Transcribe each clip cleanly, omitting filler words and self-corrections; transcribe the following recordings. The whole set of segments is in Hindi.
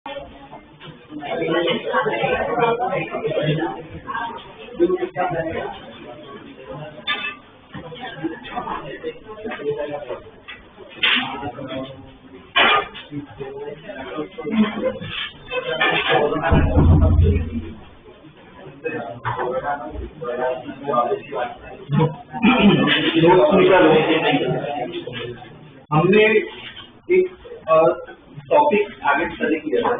हमने एक टॉपिक आगे स्टडी किया था।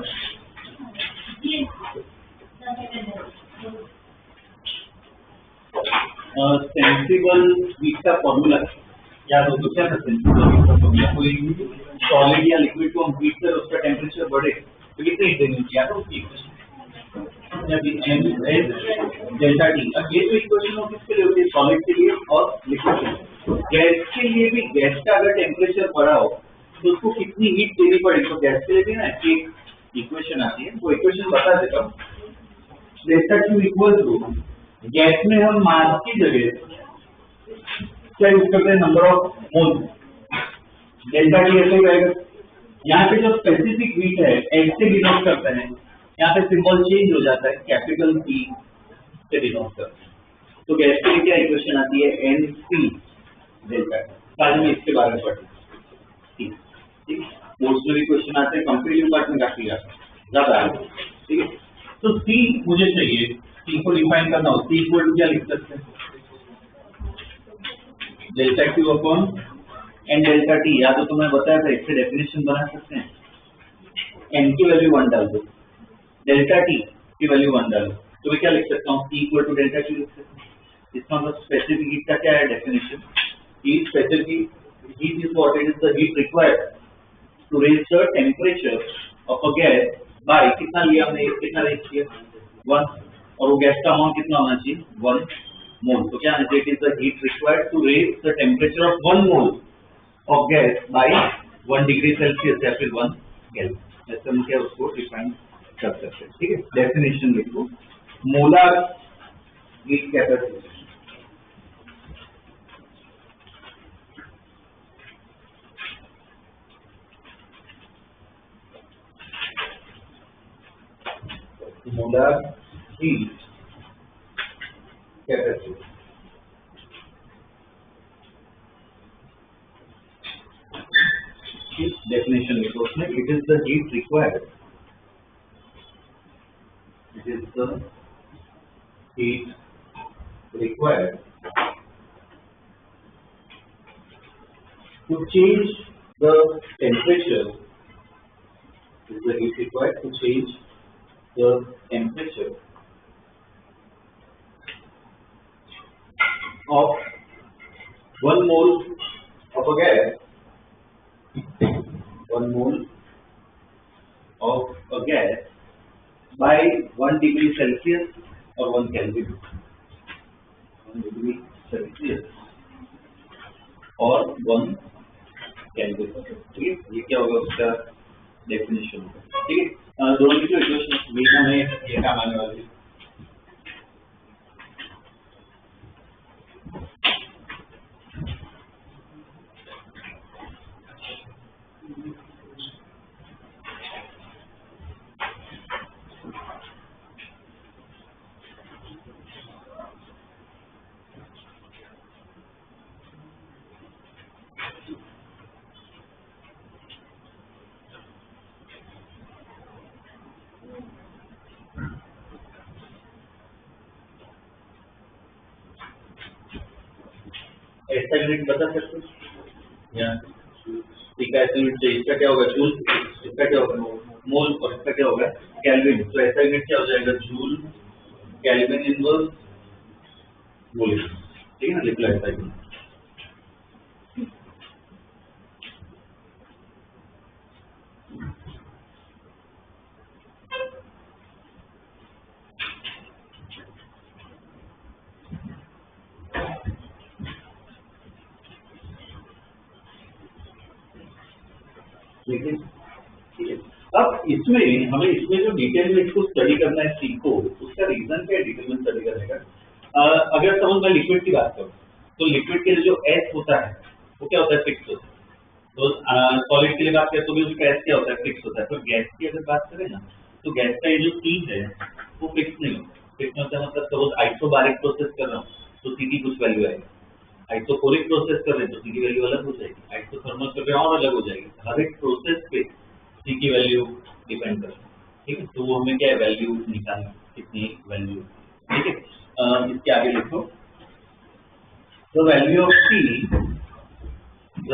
सेंसिबल हीट का फॉर्मूला याद हो तो क्या था? सेंसिबल हीट का फॉर्मूला, कोई सॉलिड या लिक्विड को हम हीट कर उसका टेम्परेचर बढ़े तो कितनी हीट देनी चाहिए? तो उसकी डेल्टा टी। अब ये जो इक्वेशन हो किसके लिए होती है? सॉलिड के लिए और लिक्विड के लिए। गैस के लिए भी गैस का अगर टेम्परेचर बढ़ा हो तो उसको कितनी हीट देनी पड़ेगी? तो गैस के लिए भी ना एक इक्वेशन आती है, वो इक्वेशन बता देता हूँ। Delta Q equal to, gas में हम मास की जगह क्या यूज करते हैं? Number of mole. Delta T ऐसे रहेगा। यहाँ पे जो स्पेसिफिक हीट है एच से डिनोट करते हैं, यहाँ पे सिंबल चेंज हो जाता है, कैपिटल पी से डिनोट करते हैं। तो गैस के लिए क्या इक्वेशन आती है? N C delta T. आज में इसके बारे में पढ़ेंगे। ठीक है, मोल्स में भी क्वेश्चन आते हैं, कंपेरेटिव पार्ट में काफी ज्यादा है। ठीक है, तो सी मुझे चाहिए, सी को डिफाइन करना हो, सी इक्वल टू क्या लिख सकते हैं? Delta Q upon N delta T. या तो तुम्हें बताया था, इससे डेफिनेशन बना सकते हैं। एन की वैल्यू 1 डाल दो, डेल्टा टी की वैल्यू 1 डालो, तो मैं क्या लिख सकता हूँ? सी इक्वल टू डेल्टा क्यू लिख सकता हूँ। इसका मतलब स्पेसिफिक हीट का क्या है definition? Heat specific heat is what? It is the heat required to raise the temperature of a gas by, कितना लिया हमने? कितना रेज किया? 1। और वो गैस का अमाउंट कितना होना चाहिए? 1 मोल। तो क्या आना चाहिए? It is the heat required to raise the temperature of 1 mole of gas by 1 degree Celsius या फिर 1 केल्विन। ऐसे हम क्या उसको डिफाइन कर सकते हैं। ठीक है, डेफिनेशन लिखो, molar heat capacity. Molar heat capacity definition लिखो उसमें, it is the heat required, it is the heat required to change the temperature, is the heat required to change the temperature of 1 mole of a gas, 1 mole of a gas by 1 degree Celsius or 1 Kelvin, 1 degree Celsius और 1 Kelvin। ठीक है, ये क्या होगा? उसका डेफिनेशन होगा। ठीक है, दोनों की जो इक्वेशन में ये काम आने वाली है। ऐसा यूनिट बता सकते हैं या? ठीक है, ऐसा यूनिट चाहिए। इसका क्या होगा? जूल। इसका क्या होगा? मोल। और इसका क्या होगा? केल्विन। तो ऐसा यूनिट क्या हो जाएगा? जूल केल्विन इनवर्स मोल। ठीक है ना, लिख लो ऐसा यूनिट। ठीक है, अब इसमें हमें जो डिटेल में इसको स्टडी करना है, सीखो उसका रीजन क्या है डिटेल में स्टडी करने का। अगर सपोज मैं लिक्विड की बात करूँ तो लिक्विड के लिए जो एस होता है वो क्या होता है? फिक्स होता है। तो सॉलिड के लिए बात करें तो भी उसका एस क्या होता है, फिक्स होता है। तो गैस की अगर बात करें ना, तो गैस का ये जो सी है वो फिक्स नहीं होता। फिक्स होता है मतलब सपोज आइसोबारिक प्रोसेस कर रहा हूँ तो सी की कुछ वैल्यू आएगी, आइसोकोरिक प्रोसेस कर रहे हैं तो सी की वैल्यू अलग हो जाएगी, आइसोथर्मल कर रहे हैं और अलग हो जाएगी। हर एक प्रोसेस पे सी की वैल्यू डिपेंड करती है, ठीक है। तो वो हमें क्या है, वैल्यू निकालना, कितनी वैल्यू, ठीक है। इसके आगे लिखो, the value of C, the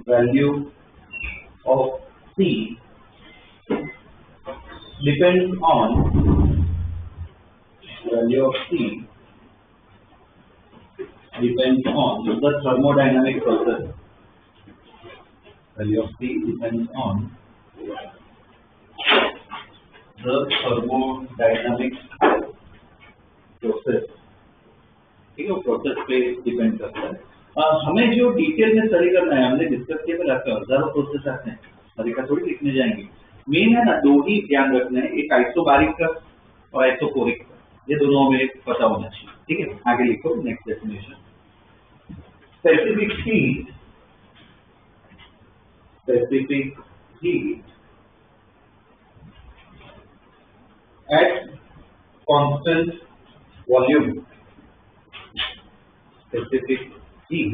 value of C depends on value of C depends on the thermodynamic process. Value of C depends on the thermodynamic process. ठीक है, प्रोसेस पे डिपेंड करता है। हमें जो डिटेल में स्टडी करना है, हमने डिस्कस किया था, हजारों प्रोसेस आते हैं, हर का थोड़ी लिखने जाएंगे। मेन है ना, दो ही ध्यान रखना है, एक आइसोबारिक का और आइसोकोरिक का, ये दोनों में पता होना चाहिए, ठीक है। आगे लिखो next definition, specific heat, specific heat at constant volume, specific heat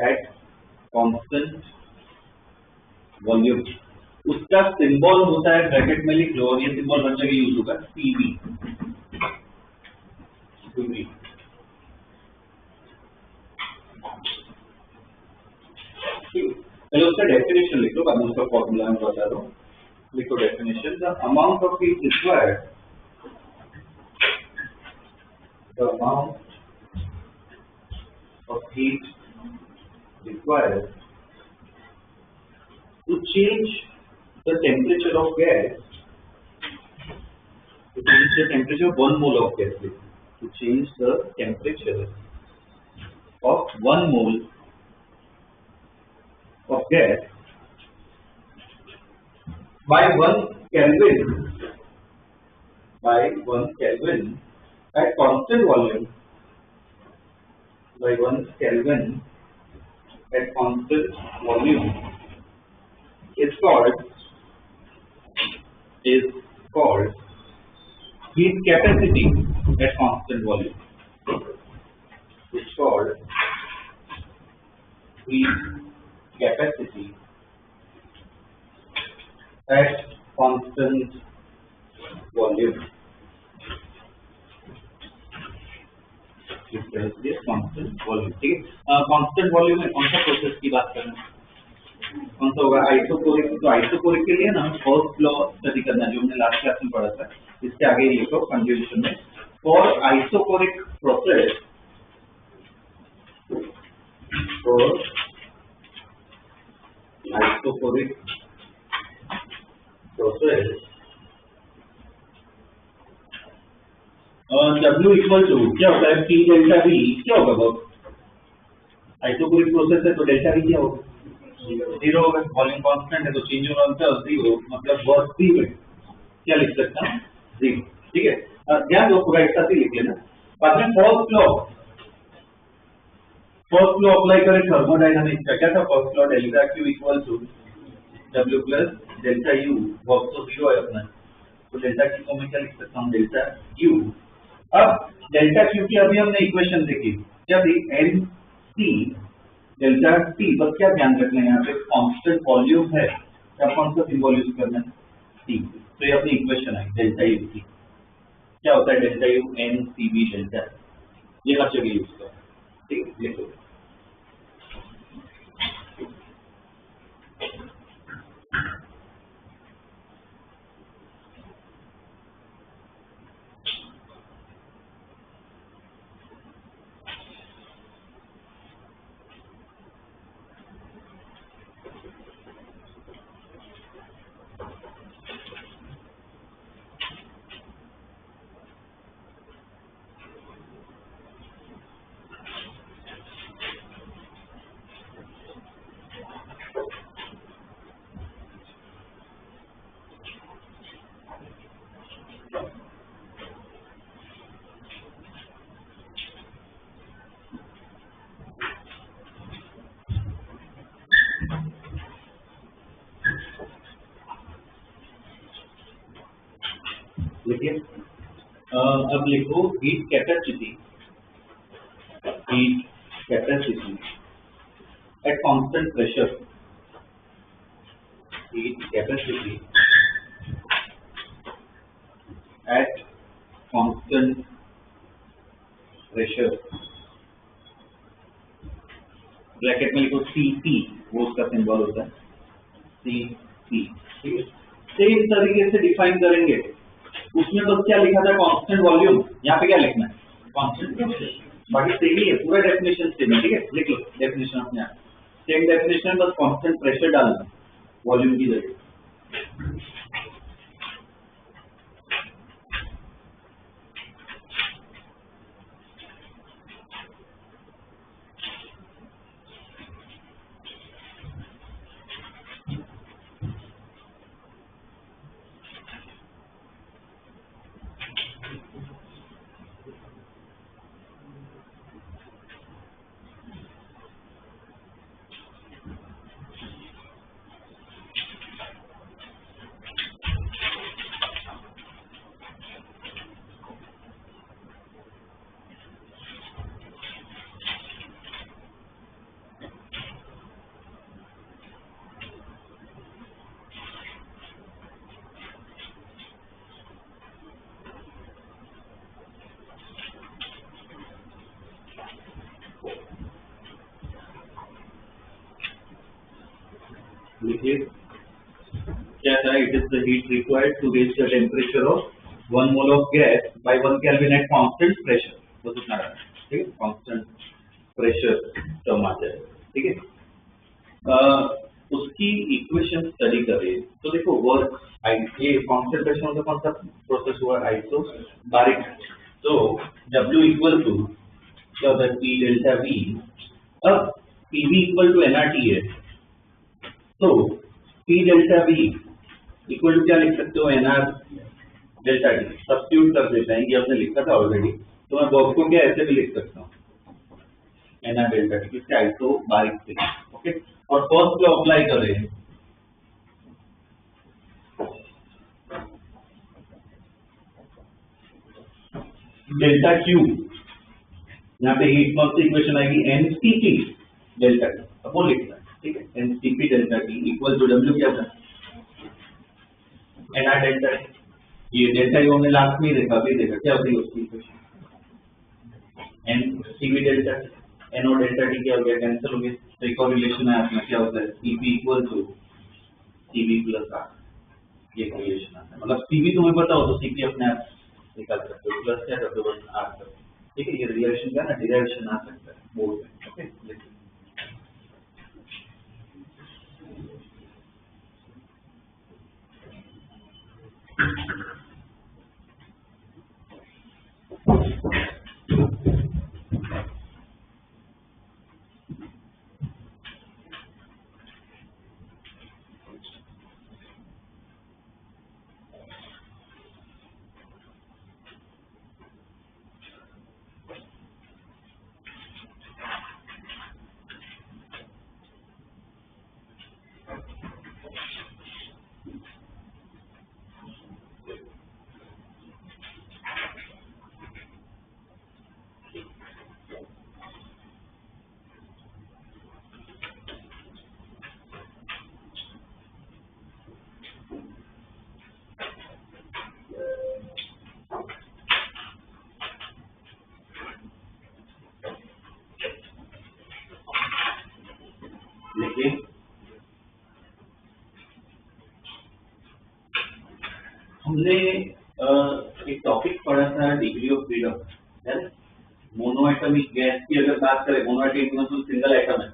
at constant volume। उसका सिंबल होता है, ब्रैकेट में लिख लो, और ये सिंबल हर जगह यूज होगा, Pv। चलो उसका डेफिनेशन लिख लो, बाद में उसका फॉर्मूला मैं बता रहा हूँ। लिखो definition, the amount of heat required, the amount of heat required to change the temperature of gas, to change the temperature of 1 mole of gas, to change the temperature of 1 mole of gas by 1 Kelvin, by 1 Kelvin at constant volume, by 1 Kelvin at constant volume is called heat capacity at constant volume. It's called heat capacity at constant volume. Constant volume, ठीक है। कांस्टेंट वॉल्यूम में कौन सा प्रोसेस की बात कर रहे हैं, कौन सा होगा, आइसोकोरिक। तो आइसोकोरिक के लिए ना फर्स्ट लॉ स्टडी करना, जो हमने लास्ट क्लास में पढ़ा था। इसके आगे लिखो कंक्लूजन में, for isochoric process, for isochoric process W equal to क्या होता है, P डेल्टा V, क्या होगा वर्क, आइसोकोरिक प्रोसेस है तो डेल्टा V क्या होगा, 0 होगा। वॉल्यूम कांस्टेंट है तो चेंज होगा अंतर 0, मतलब वर्क फ्री में क्या लिख सकता हूँ, 0, ठीक है। ध्यान दो, पूरा एक साथ ही लिख लेना। बाद में फर्स्ट लॉ अप्लाई करें थर्मोडायनामिक्स का, क्या था first law, delta Q equal to W plus delta U, work तो 0 है अपना, तो डेल्टा Q को मैं क्या लिख सकता हूँ, डेल्टा U। अब डेल्टा Q की अभी हमने इक्वेशन देखी, क्या थी, NC डेल्टा T। बस क्या ध्यान रखना है, यहाँ पे कांस्टेंट वॉल्यूम है, क्या कौन सा सिंबल यूज करना है, T। तो ये अपनी इक्वेशन है डेल्टा U की, क्या होता है डेल्टा U, NCB डेल्टा, ये हर जगह यूज करना, ठीक है। लिखो लिखिए। अब लिखो heat capacity eight constant pressure, heat capacity eight constant pressure, bracket में लिखो Cp, वो उसका सिंबल होता है Cp, ठीक है। सेम तरीके से डिफाइन करेंगे, उसमें बस क्या लिखा था कांस्टेंट वॉल्यूम, यहाँ पे क्या लिखना है कांस्टेंट प्रेशर, बाकी सेम ही है, पूरा डेफिनेशन सेम है, ठीक है। लिख लो डेफिनेशन अपने आप, सेम डेफिनेशन, बस कांस्टेंट प्रेशर डालना वॉल्यूम की जगह। लिखिए क्या था, it is the heat required to reach the temperature of 1 mole of gas by 1 Kelvin at constant pressure, बस उतना रहा, ठीक है। कांस्टेंट प्रेशर टर्म आ जाए, ठीक है। उसकी इक्वेशन स्टडी करें तो देखो वर्क ये कांस्टेंट प्रेशर मतलब कौन सा प्रोसेस हुआ, आइसोबारिक, तो W इक्वल टू क्या होता है P डेल्टा V, अब PV इक्वल टू nRT है, तो P delta V equal to क्या लिख सकते हो NR डेल्टा T, सब्स्टिट्यूट कर देते हैं, ये हमने लिखा था ऑलरेडी, तो मैं वर्क को क्या ऐसे भी लिख सकता हूँ NR डेल्टा T, किससे आइसोबारिक से, ओके। और फर्स्ट लॉ अप्लाई करें, डेल्टा Q, यहाँ पे हीट लॉस की इक्वेशन आएगी NCP डेल्टा T, अब वो लिखना है, ठीक है। NCP delta T equal to W क्या था NR डेल्टा T, ये डेल्टा U हमने लास्ट में ही देखा, अभी देखा क्या होती है उसकी equation, NCP delta T, NO delta T क्या हो गया, कैंसिल हो गया, तो एक और रिलेशन है आपका क्या होता है CP equal to CB plus R, ये रिलेशन आता है, मतलब CB तुम्हें पता हो तो CP अपने आप निकाल सकते हो, प्लस क्या करते हो बस R करते हो, ठीक है। ये रिलेशन क्या ना डिराइवेशन आ सकता है बोर्ड में, ओके। लेकिन हमने एक टॉपिक पढ़ा था डिग्री ऑफ फ्रीडम, है ना। मोनोएटमिक गैस की अगर बात करें, मोनोएटमिक मतलब सिंगल एटम है,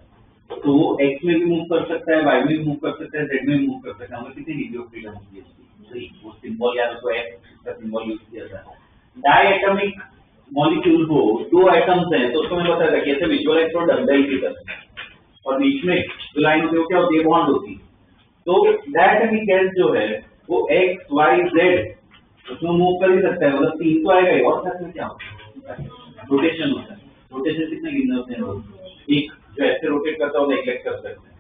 तो वो एक्स में भी मूव कर सकता है, वाई में भी मूव कर सकता है, जेड में भी मूव कर सकता है, हमें कितनी डिग्री ऑफ फ्रीडम होती है उसकी, वो सिंबल या तो एक्स का सिंबल यूज किया जाता है। डाई एटमिक मॉलिक्यूल हो, दो एटम्स हैं, तो उसमें पता है कैसे विजुअलाइज करो डबल की तरह, और बीच में जो लाइन होती है क्या होती है, बॉन्ड होती है। तो डायटोमिक गैस जो है वो एक्स वाई जेड उसमें मूव कर ही सकता है, मतलब 3 तो आएगा ही, और साथ में क्या होता है रोटेशन होता है। रोटेशन कितने गिनने होते हैं रोज, एक जो ऐसे रोटेट करता है वो नेग्लेक्ट कर सकते हैं,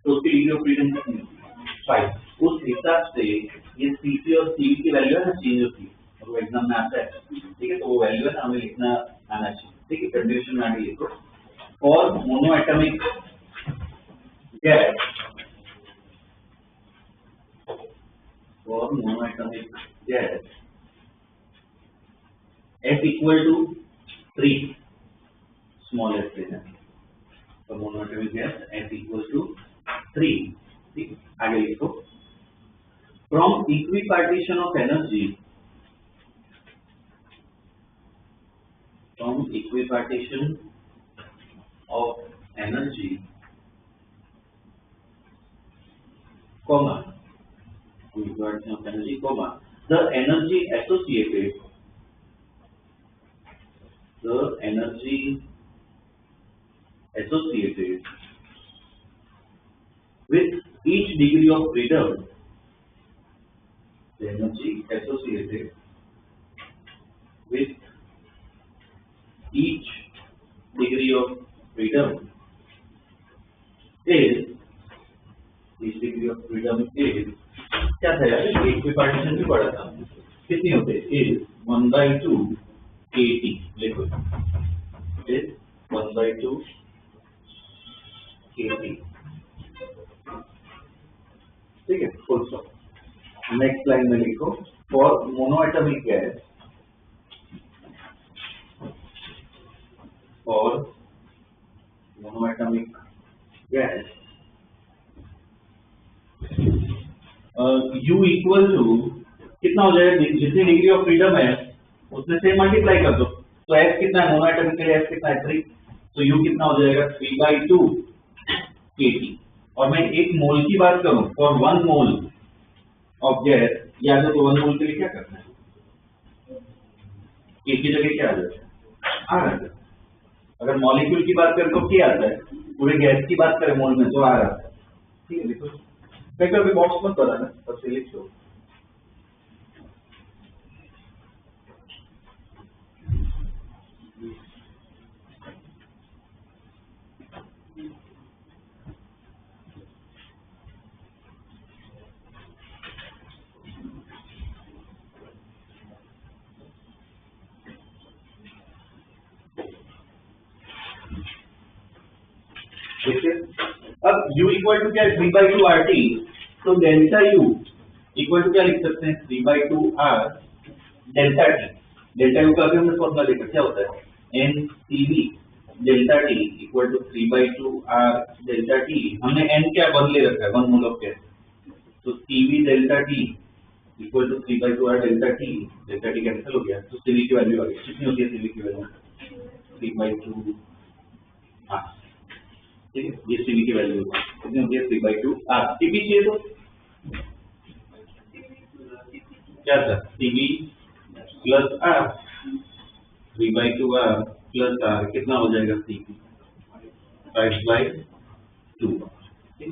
तो उसकी डिग्री ऑफ फ्रीडम कितनी होती है 5। उस हिसाब से ये सीपी और सीवी की वैल्यू है ना चेंज होती है, वो एग्जाम में आता है, ठीक है, तो वो वैल्यू है ना हमें लिखना आना चाहिए, ठीक है, कंडीशन में आगे लिखो। और मोनो एटॉमिक गैस, और mono atomic gas S equal to 3 small s लेना है, तो mono atomic gas S equal to 3, ठीक, आगे लिखो। From equipartition of energy, from equipartition of energy, comma, equipartition of energy, comma, the energy associated with each degree of freedom, the energy associated with each degree of freedom is, each degree of freedom is, क्या था यार, इक्विपार्टीशन भी पढ़ा था, कितनी होते हैं, is 1/2 kT, लिखो, is 1/2 kT, ठीक है, फुल स्टॉप। नेक्स्ट लाइन में लिखो, फॉर मोनोएटॉमिक गैस, और monoatomic gas U equal to कितना हो जाएगा, जितनी डिग्री ऑफ फ्रीडम है उसमें से मल्टीप्लाई कर दो, तो S कितना है मोनोएटॉमिक के लिए, S कितना है 3, तो U कितना हो जाएगा 3/2 kT। और मैं एक मोल की बात करूं, फॉर 1 मोल ऑफ गैस, याद है तो 1 मोल के लिए क्या करना है, K की जगह क्या आ जाता है, आ रहा है। अगर मॉलिक्यूल की बात करें तो क्या आता है, पूरे गैस की बात करें मोल में तो आ रहा है, ठीक है, लिखो, कभी बॉक्स मत बनाना, सबसे लिख दो। देखिए अब U इक्वल टू क्या है, 3/2 RT, तो डेल्टा U इक्वल टू क्या लिख सकते हैं, 3/2 R delta T। Delta U का भी हमने फॉर्मूला देखा, क्या होता है, NCV delta T equal to 3/2 R delta T। हमने N क्या 1 ले रखा है, 1 मोल ऑफ गैस, तो CV delta T equal to 3/2 R delta T, delta T cancel हो गया, तो CV की वैल्यू आ गई, कितनी होती है CV की वैल्यू, 3/2 R, ठीक है, ये CV की वैल्यू कितनी होती है, 3/2 R। CV चाहिए तो क्या था, CV plus R, 3/2 R plus R कितना हो जाएगा, CV 5/2, ठीक है।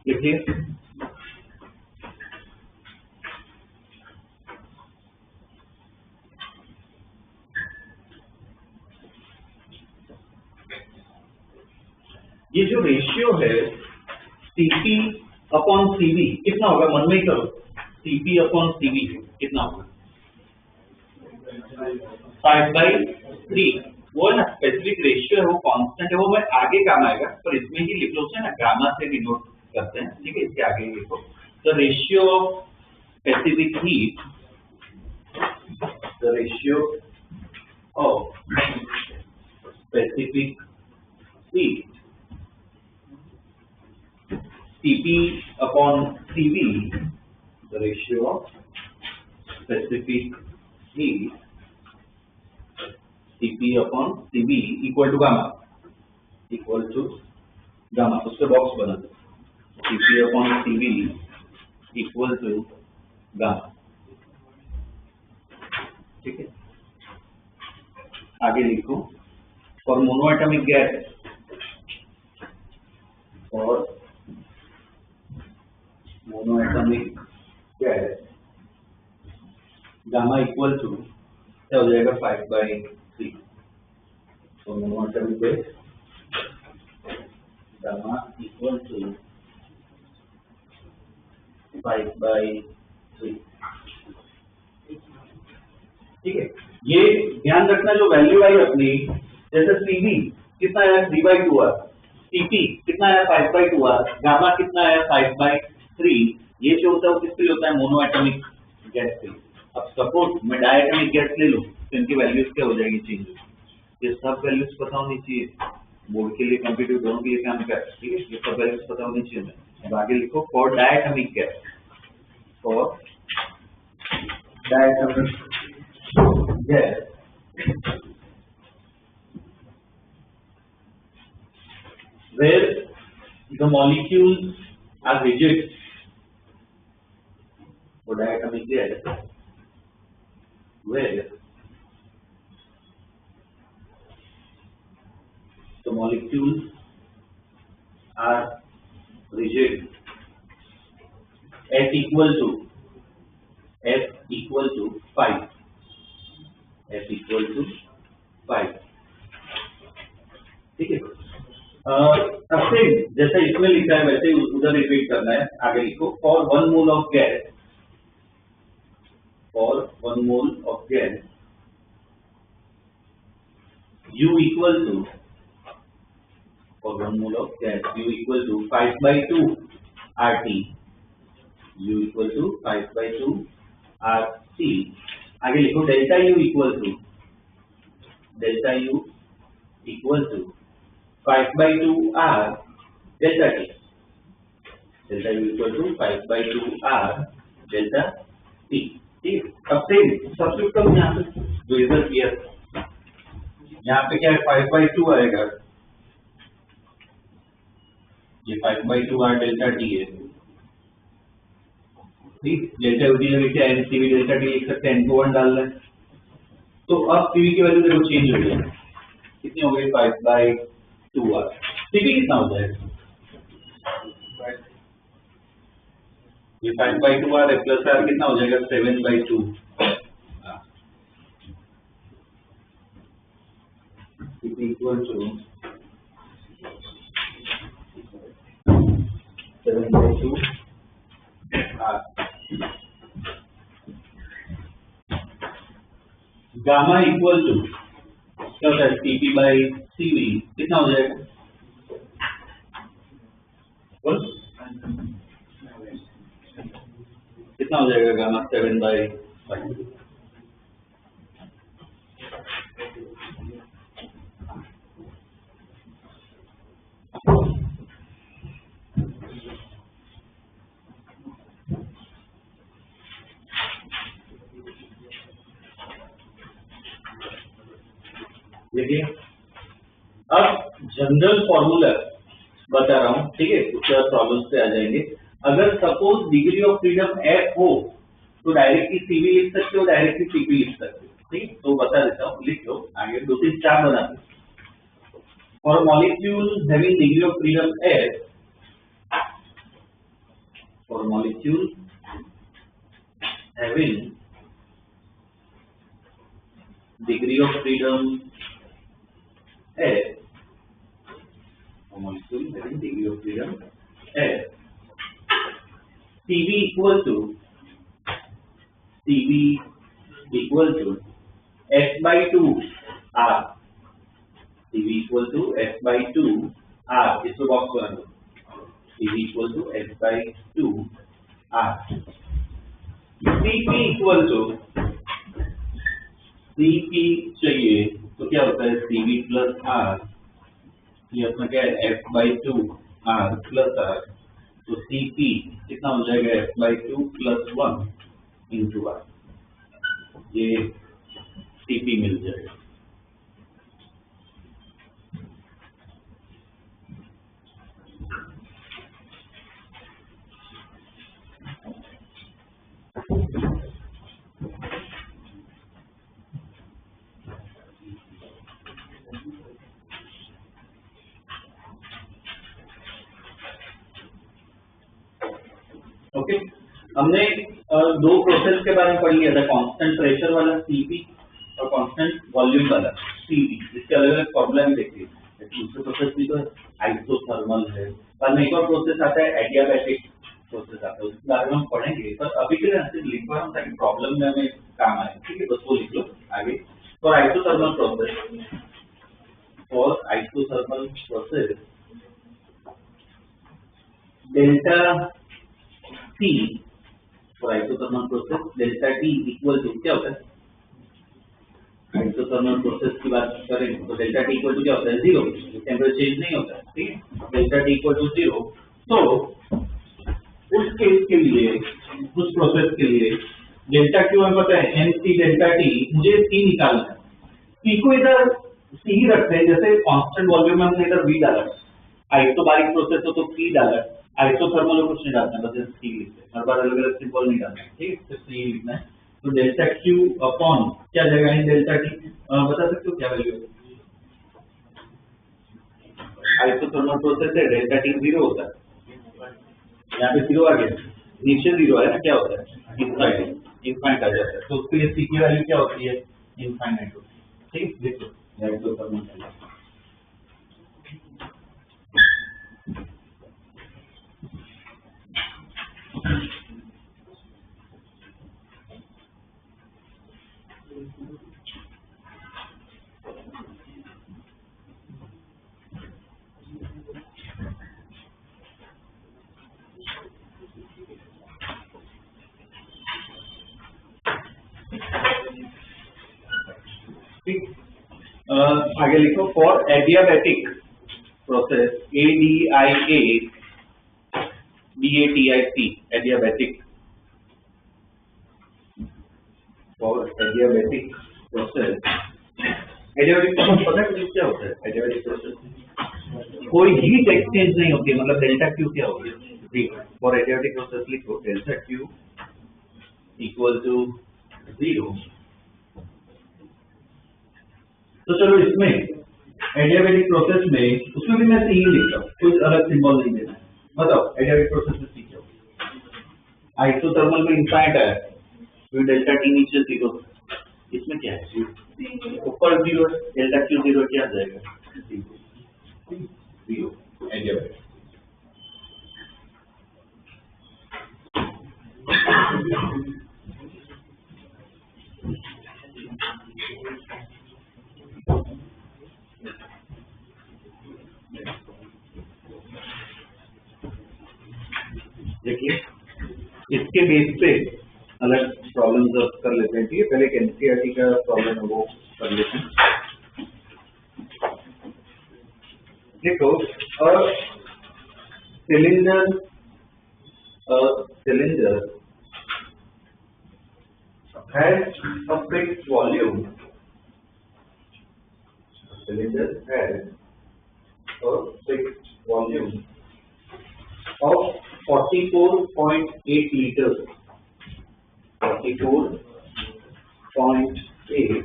देखिए ये जो रेशियो है CP अपॉन CV कितना होगा, मन में ही करो, CP अपॉन CV कितना होगा, 5/3, वो है ना स्पेसिफिक रेशियो है, वो कांस्टेंट है, वो मैं आगे काम आएगा, पर इसमें ही लिख लो ना, गामा से डिनोट करते हैं, ठीक है, इसके आगे लिखो, the ratio of specific heat, the ratio of specific heat CP upon CV, the ratio of specific heat CP upon CV equal to gamma, equal to gamma, उससे बॉक्स बना दो, Cp upon Cv equal to gamma. ठीक है, आगे लिखो फॉर मोनोएटॉमिक गैस, और monoatomic gas gamma equal to क्या हो जाएगा 5/3। तो monoatomic gas gamma equal to 5/3। ठीक है, ये ध्यान रखना जो वैल्यू आई अपनी, जैसे Cv कितना आया 3/2r, Cp कितना आया 5/2r, गामा कितना आया 5/3। ये जो होता है वो किसके लिए होता है, मोनोएटॉमिक गैस के लिए। अब सपोज मैं डायटॉमिक गैस ले लूं तो इनकी वैल्यूज क्या हो जाएगी, चेंज। ये सब वैल्यूज पता होनी चाहिए, बोर्ड के लिए कॉम्पिटिटिव दोनों के लिए काम कर। ठीक है, ये सब वैल्यूज पता होनी चाहिए। अब आगे लिखो for diatomic gas, for diatomic gas where the molecules are rigid, for diatomic gas where the molecules are rigid, S equal to 5, S equal to 5। ठीक है, अब से जैसे इसमें लिखा है वैसे उधर रिपीट करना है। आगे लिखो for 1 mole of gas, for 1 mole of gas U equal to, for 1 mole of gas U equal to 5/2 RT, U equal to 5/2 RT। आगे लिखो delta U equal to, delta U equal to 5/2 R delta T, delta U equal to 5/2 R delta T। ठीक, अब सेम सब्स्टिट्यूट करो यहाँ पे जो इधर किया, यहाँ पे क्या है 5/2 आएगा, ये 5/2 R डेल्टा T है। ठीक, डेल्टा U की जगह क्या है, Cv डेल्टा T लिख सकते हैं, n को 1 डालना है। तो अब Cv की वैल्यू देखो चेंज हो गई, कितनी हो गई 5/2 R। Cv कितना हो जाएगा, ये 5/2 R प्लस R कितना हो जाएगा 7/2। Equal to 7/2 R। Gamma equal to क्या होता है Cp/Cv कितना हो जाएगा, कितना हो जाएगा गामा 7/5। देखिए अब जनरल फॉर्मूला बता रहा हूं, ठीक है, उसके बाद प्रॉब्लम्स पे आ जाएंगे। अगर suppose degree of freedom F हो तो डायरेक्टली Cv लिख सकते हो, डायरेक्टली Cp लिख सकते हो। ठीक, तो बता देता हूँ, लिख लो आगे 2 3 4 बना दो। For molecule having degree of freedom F, for molecule having degree of freedom F, molecule having degree of freedom F, Cv equal to S/2 R, Cv equal to S/2 R, इसको बॉक्स बना दो, Cv equal to S/2 R। Cp equal to, Cp चाहिए तो क्या होता है Cv प्लस R, ये अपना क्या है F/2 R प्लस R, तो Cp कितना हो जाएगा F/2 प्लस 1 इंटू R, ये Cp मिल जाएगा। ओके, हमने दो प्रोसेस के बारे में पढ़ लिया था, कांस्टेंट प्रेशर वाला Cp और कांस्टेंट वॉल्यूम वाला Cv। इसके अलग अलग फॉर्मूला भी देखिए। दूसरे प्रोसेस भी तो है, आइसोथर्मल है, और एक और प्रोसेस आता है एडियाबैटिक प्रोसेस आता है, उसके बारे में हम पढ़ेंगे। पर अभी के लिए लिख रहा हूँ ताकि प्रॉब्लम में हमें काम आए, ठीक है, बस वो लिख लो आगे। For isothermal process delta T for isothermal process delta T equal to क्या होता है, आइसोथर्मल प्रोसेस की बात करें तो डेल्टा T इक्वल टू क्या होता है, 0, टेम्परेचर चेंज नहीं होता है, ठीक है, डेल्टा T इक्वल टू 0। तो उस केस के लिए, उस प्रोसेस के लिए डेल्टा Q हमें पता है NC डेल्टा T, मुझे C निकालना है। C को इधर C ही रखते हैं, जैसे कांस्टेंट वॉल्यूम में हमने इधर V डाला, आइसोबारिक प्रोसेस हो तो P डाला, आइसोथर्मल हो कुछ नहीं डालना है, बस C लिखते हैं, हर बार अलग अलग सिंबल नहीं डालना है, ठीक है, सिर्फ C लिखना है। तो डेल्टा Q अपॉन क्या जाएगा इन डेल्टा T, बता सकते हो क्या वैल्यू है? आइसोथर्मल प्रोसेस है, डेल्टा T 0 होता है, यहाँ पे 0 आ गया, नीचे 0 है ना, क्या होता है, इनफाइनाइट आ जाता है, तो उसके लिए C की वैल्यू क्या होती है, इनफाइनाइट होती है, ठीक है, देखो आइसोथर्मल। आगे लिखो, for adiabatic process ADIABATIC adiabatic, for adiabatic process, adiabatic process पता है क्या होता है? एडियाबैटिक प्रोसेस में कोई हीट एक्सचेंज नहीं होती है, मतलब डेल्टा Q क्या होगा, फॉर एडियाबैटिक प्रोसेस लिखो डेल्टा Q इक्वल टू 0। तो चलो इसमें एडियाबैटिक प्रोसेस में, उसमें भी मैं C ही लिखता हूँ, कुछ अलग सिंबल नहीं देना है। बताओ एडियाबैटिक प्रोसेस में C क्या होगा? आइसोथर्मल में इनफाइनाइट है, तो डेल्टा T नीचे 0, इसमें क्या है, ऊपर 0, डेल्टा Q 0, क्या आ जाएगा, 0 एडियाबैटिक। देखिए इसके बेस पे अलग प्रॉब्लम कर लेते हैं, ठीक है, पहले NCERT का प्रॉब्लम है वो कर लेते हैं। देखो cylinder has a fixed volume, cylinder has a fixed volume of 44.8 liters, 44.8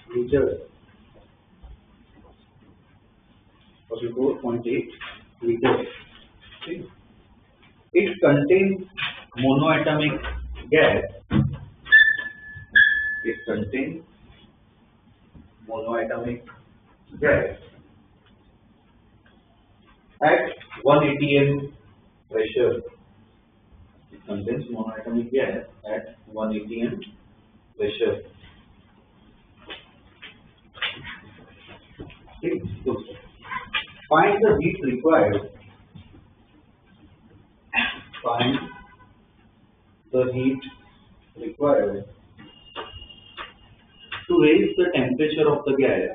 liters, 44.8 liters. It contains monoatomic gas. It contains monoatomic gas at 1 atm pressure. It contains monoatomic gas at 1 atm pressure. Find the heat required. Find the heat required to raise the temperature of the gas.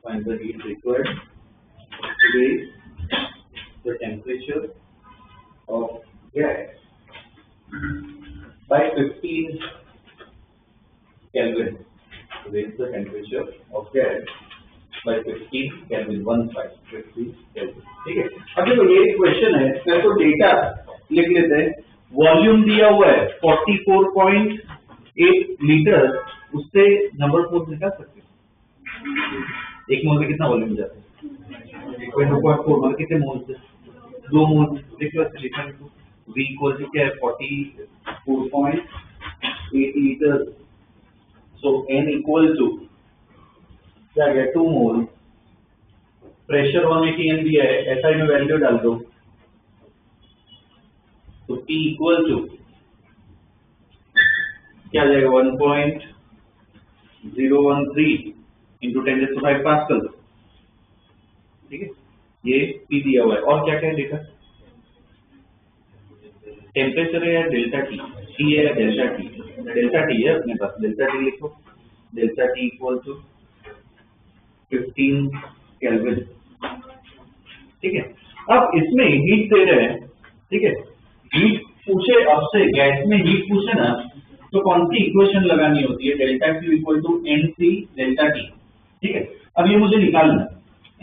Find the heat required to raise the temperature of gas by 15 Kelvin. To raise the temperature of gas by 15 Kelvin, 15 Kelvin. ठीक है, अब देखो ये क्वेश्चन है, पहले तो डेटा लिख लेते हैं। वॉल्यूम दिया हुआ है 44.8 लीटर, उससे नंबर 4 निकाल सकते हैं। एक मोल में कितना वॉल्यूम जाता है, 2.4 मतलब कितने मोल से 2 मोल लिख लो सिलिकॉन को V इक्वल टू क्या है 44.8 litre so N equal to क्या गया 2 मोल प्रेशर 180 N दिया है SI में वैल्यू डाल दो तो P इक्वल टू क्या आ जाएगा 1.013 इंटू 10⁵ पास्कल ठीक है ये P दिया हुआ है और क्या क्या देखा टेम्परेचर है डेल्टा टी T है डेल्टा टी है अपने पास डेल्टा टी लिखो delta T equal to 15 kelvin ठीक है अब इसमें हीट दे रहे हैं ठीक है हीट पूछे अब से गैस में हीट पूछे ना तो कौन सी इक्वेशन लगानी होती है delta Q equal to NC delta T ठीक है अब ये मुझे निकालना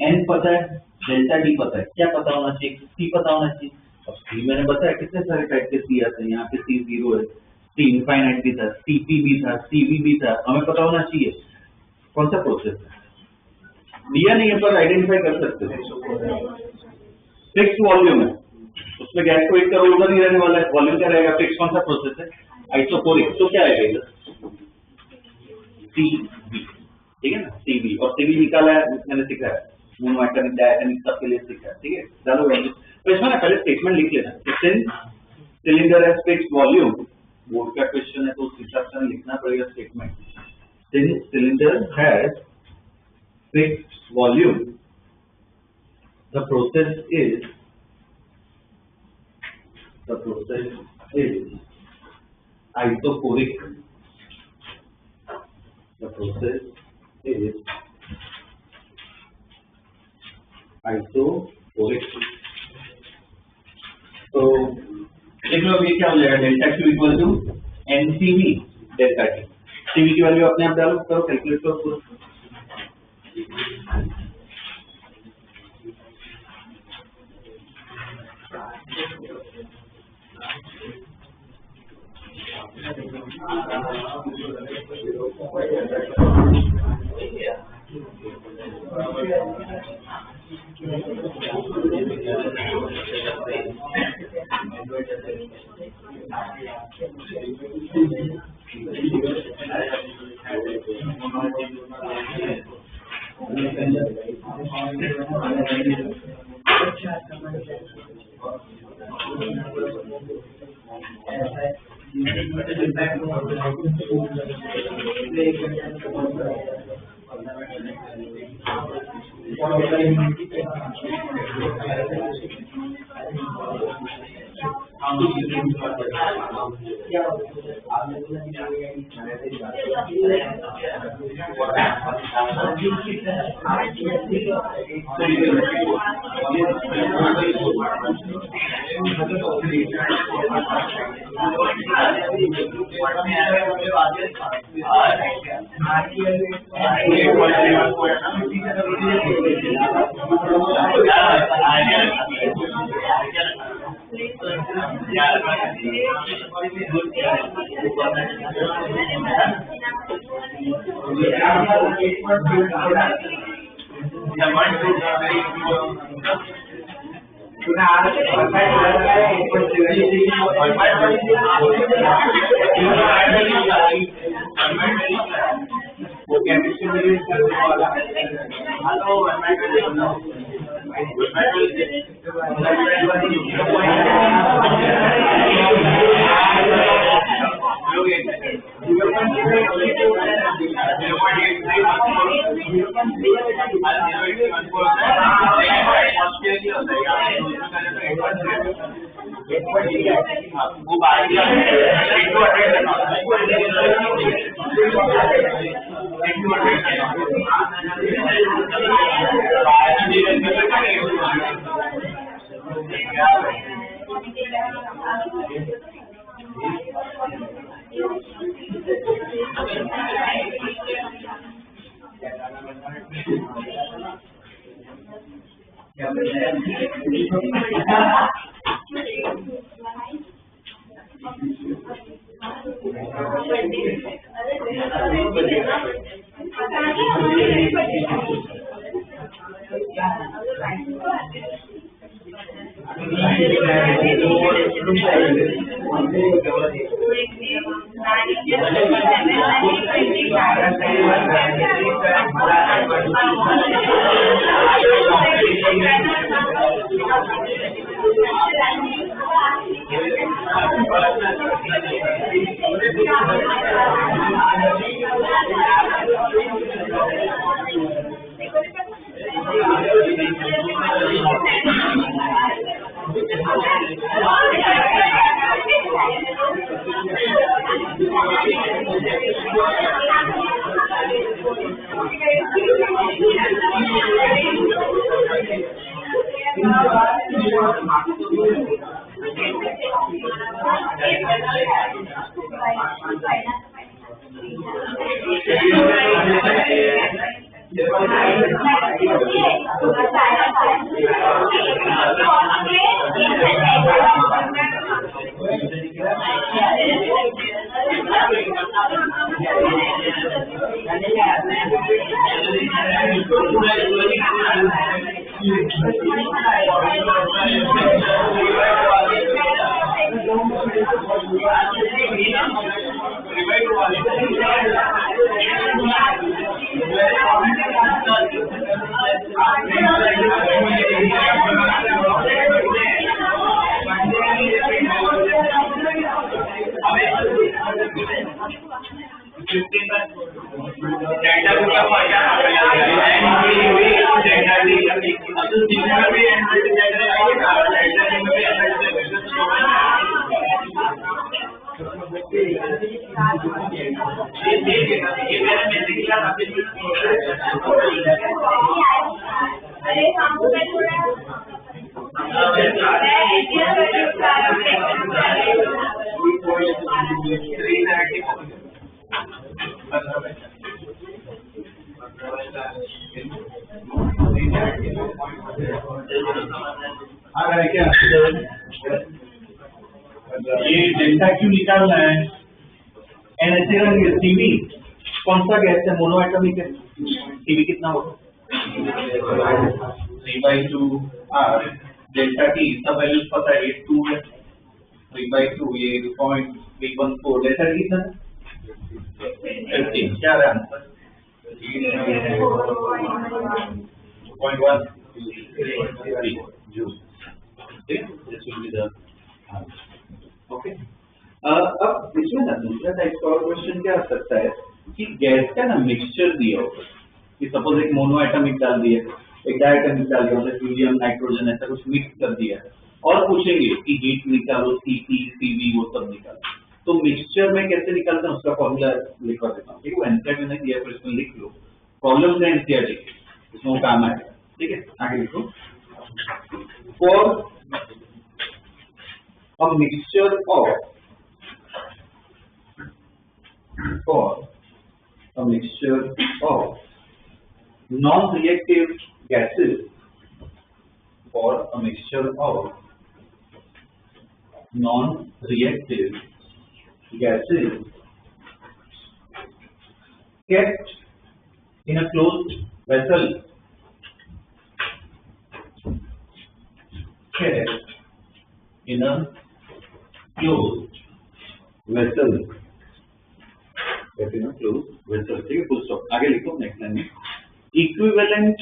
N पता है डेल्टा T पता है क्या पता होना चाहिए C पता होना चाहिए अब C मैंने बताया कितने सारे टाइप के C आते हैं यहाँ पे C0 है C इनफाइनाइट भी था CP भी था CV भी था हमें पता होना चाहिए कौन सा प्रोसेस है दिया नहीं है पर आइडेंटिफाई कर सकते हो फिक्स वॉल्यूम है उसमें गैस को एक करोड़ उधर ही रहने वाला है वॉल्यूम क्या रहेगा फिक्स कौन सा प्रोसेस है आइसोकोरिक तो क्या आएगा इधर CV ठीक है ना CV और CV निकाला है मैंने सिखाया मोनोएटॉमिक डायटॉमिक सब के लिए सिखाया ठीक है डालो वैल्यू तो इसमें ना पहले स्टेटमेंट लिख लेना since cylinder has fixed volume board का क्वेश्चन है तो उस हिसाब से लिखना पड़ेगा statement since cylinder has fixed volume the process is isochoric the process is isochoric तो देख लो ये क्या हो जाएगा delta Q equal to NCV delta T CV की वैल्यू अपने आप डालो करो कैलकुलेट करो पूरा ये डेल्टा क्यू निकालना है। NaCl CV कौन सा गैस है? मोनोएटॉमिक है। CV कितना होगा? 3/2 R डेल्टा T सब वैल्यूज पता है, 2 है, 3/2 ये 0.314 डेल्टा T कितना है? 15 क्या है आंसर? 0.1 जूल। ठीक है, this will be the okay. अब इसमें ना दूसरा टाइप का और क्वेश्चन क्या आ सकता है कि गैस का ना मिक्सचर दिया होगा कि सपोज एक मोनो एटॉमिक डाल दिया, एक डायटॉमिक डाल दिया, मतलब हीलियम नाइट्रोजन ऐसा कुछ मिक्स कर दिया और पूछेंगे कि हीट निकालो, CP CV वो सब निकालो। तो मिक्सचर में कैसे निकालते हैं उसका फॉर्मूला लिखवा देता हूँ, ठीक है? एनसीईआरटी में नहीं दिया फिर इसमें लिख लो, प्रॉब्लम है एनसीईआरटी इसमें वो काम आएगा, ठीक है? आगे लिखो, for a mixture of non-reactive gases, kept in a closed vessel, ठीक है, फुल स्टॉप। आगे लिखो नेक्स्ट लाइन में, equivalent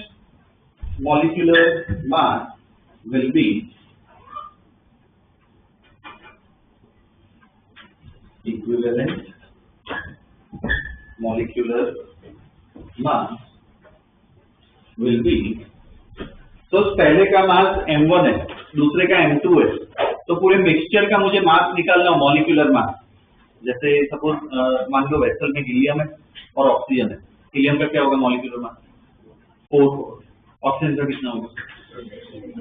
molecular mass will be तो पहले का मास m1 है, दूसरे का m2 है, तो पूरे मिक्सचर का मुझे मास निकालना हो, मॉलिक्यूलर मास। जैसे सपोज मान लो वेसल में हीलियम है और ऑक्सीजन है, हीलियम का क्या होगा मॉलिक्यूलर मास? 4, ऑक्सीजन का कितना होगा?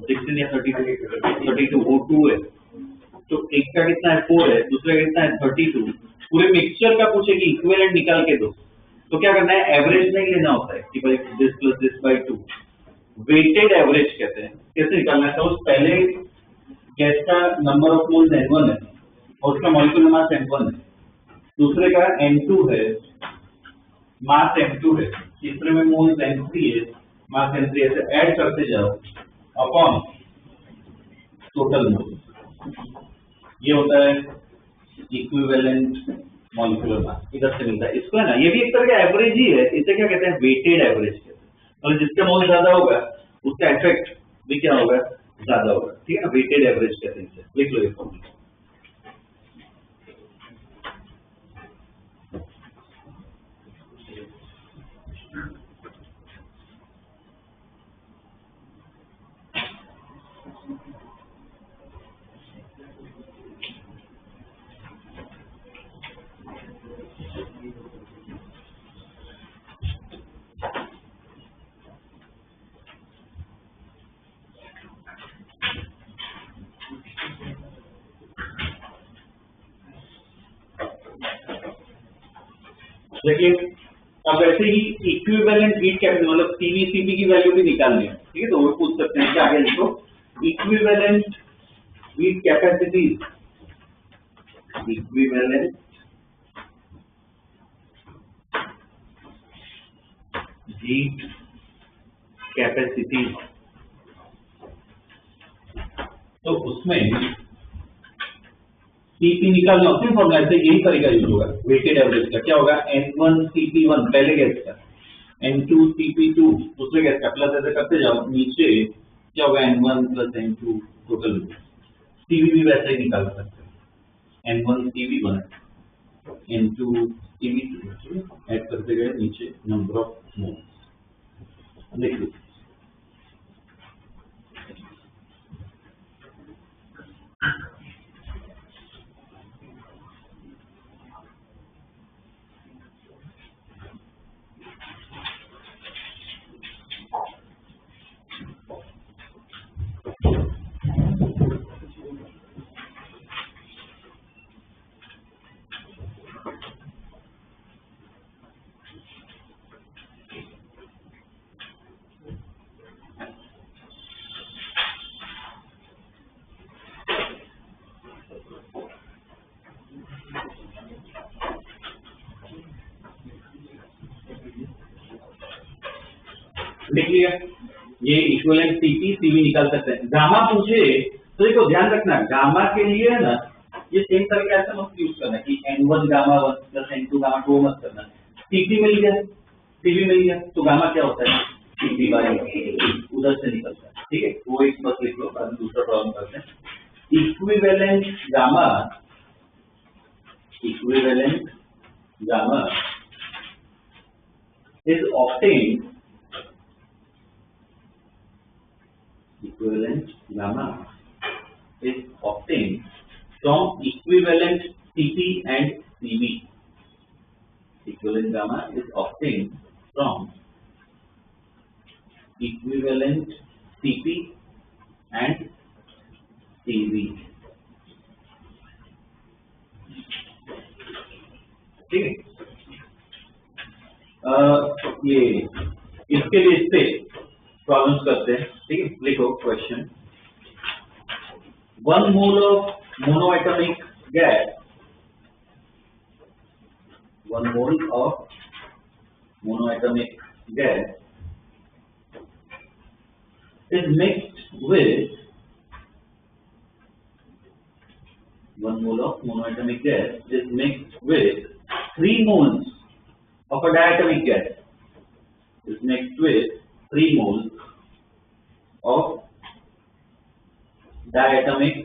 16 या 32 O2 है, तो एक का कितना है? 4 है, दूसरे का कितना है? 32। पूरे मिक्सचर का पूछे कि इक्विवेलेंट निकाल के दो, तो क्या करना है? एवरेज नहीं लेना होता है कि भाई this plus this by 2, weighted average कहते हैं। कैसे निकालना है? तो पहले गैस का नंबर ऑफ मोल्स N1 है और उसका मॉलिक्यूलर मास M1 है, दूसरे का N2 है, मास M2 है, तीसरे में मोल्स N3 है, मास N3 है, ऐड करते जाओ अपॉन टोटल मोल, ये होता है इक्विवेलेंट मॉलिक्यूलर मास, इधर से मिलता है इसको, है ना। ये भी एक तरह का एवरेज ही है, इसे क्या कहते हैं, वेटेड एवरेज कहते हैं। मतलब जिसका मोल ज्यादा होगा उसका इफेक्ट भी क्या होगा, ज्यादा होगा, ठीक है ना, वेटेड एवरेज कहते हैं इसे, लिख लो ये फॉर्मूला। देखिए अब ऐसे ही इक्विवेलेंट हीट कैपेसिटी, मतलब सीवी सीपी की वैल्यू भी निकालनी है, ठीक है, तो वो पूछ सकते हैं कि आगे लिखो equivalent heat capacity, equivalent heat capacity, तो उसमें सीपी निकालना होती है फॉर्मूला से, यही तरीका यूज होगा वेटेड एवरेज का। क्या होगा, N1 CP1 पहले गैस का, N2 CP2 दूसरे गैस का, प्लस ऐसे करते जाओ नीचे, क्या होगा N1 plus N2 total. CV भी वैसे ही निकाल सकते हैं, N1 CV1 N2 CV2 add करते गए नीचे नंबर ऑफ मोल्स, लिख लो। लिख लिया, ये इक्विवेलेंट सीपी सीवी निकाल सकते हैं। गामा पूछे तो देखो ध्यान रखना, गामा के लिए है ना, ये सेम तरीका ऐसा मत यूज करना कि N1 gamma 1 plus N2 gamma 2 मत करना। सीपी मिल गया, सीवी मिल गया, तो गामा क्या होता है, सीपी बाय उधर से निकलता है, ठीक है, वो एक बस लिख लो, बाद में दूसरा प्रॉब्लम करते हैं। Equivalent gamma, equivalent gamma is obtained, equivalent gamma is obtained from equivalent CP and CV. Equivalent gamma is obtained from equivalent CP and CV. ठीक है, ये इसके लिए इस पे प्रॉब्लम्स करते हैं, ठीक है। लिखो question, 1 mole of monoatomic gas, 1 mole of monoatomic gas is mixed with 1 mole of monoatomic gas is mixed with 3 moles of a diatomic gas, is mixed with 3 moles of diatomic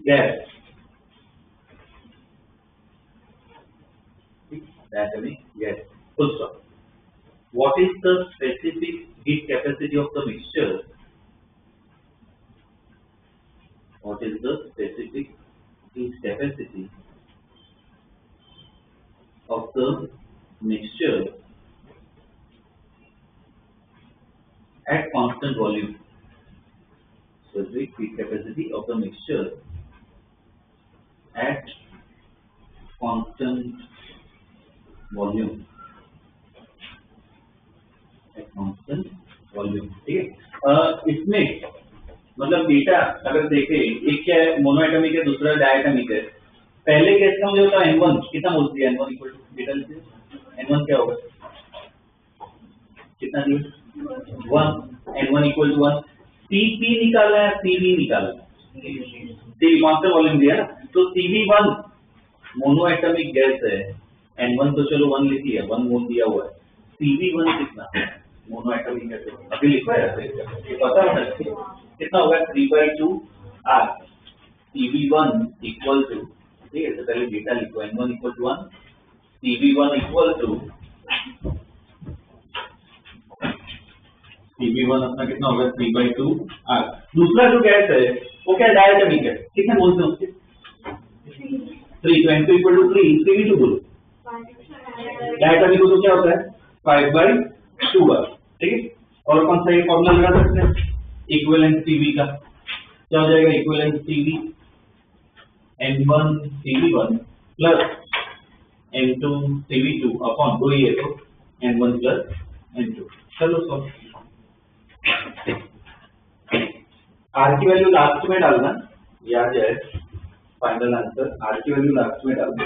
gas. Diatomic gas. Full stop. What is the specific heat capacity of the mixture? What is the specific heat capacity of the mixture at constant volume? Specific heat capacity of the mixture at constant volume. At constant volume, ठीक है। इसमें मतलब डेटा अगर देखें, एक क्या है मोनोएटॉमिक है, दूसरा डायटॉमिक है। पहले केस का मुझे होता है N1 कितना मोल दिया, N1 इक्वल टू डेटा लिखिए, N1 क्या होगा, कितना दिया 1, N1 इक्वल टू 1। CP निकालना है, CV निकालना है, कौन सा वॉल्यूम दिया ना, तो CV1 मोनो एटॉमिक गैस है, N1 तो चलो 1 लिखी है, 1 मोल दिया हुआ है। CV1 कितना मोनो एटॉमिक गैस है, अभी लिखा है ये पता होना चाहिए कितना होगा, 3/2 R। CV1 इक्वल टू, ठीक है, तो पहले डेटा लिखो, N1 equal to 1, CV1 equal to, CV1 अपना कितना होगा 3/2 R। दूसरा जो गैस है वो क्या डायटोमिक है, कितने मोल्स हैं उसके 3, तो N2 इक्वल टू 3, CV2 बोलो, डायटोमिक को तो क्या होता है 5/2 R, ठीक है। और कौन सा ये फॉर्मूला लगा सकते हैं इक्विवेलेंट CV का, क्या हो जाएगा equivalent CV N1 CV1 plus N2 CV2 upon 2 ही है तो N1 प्लस N2। चलो सॉल्व, आर की वैल्यू लास्ट में डालना, याद है फाइनल आंसर, आर की वैल्यू लास्ट में डालना।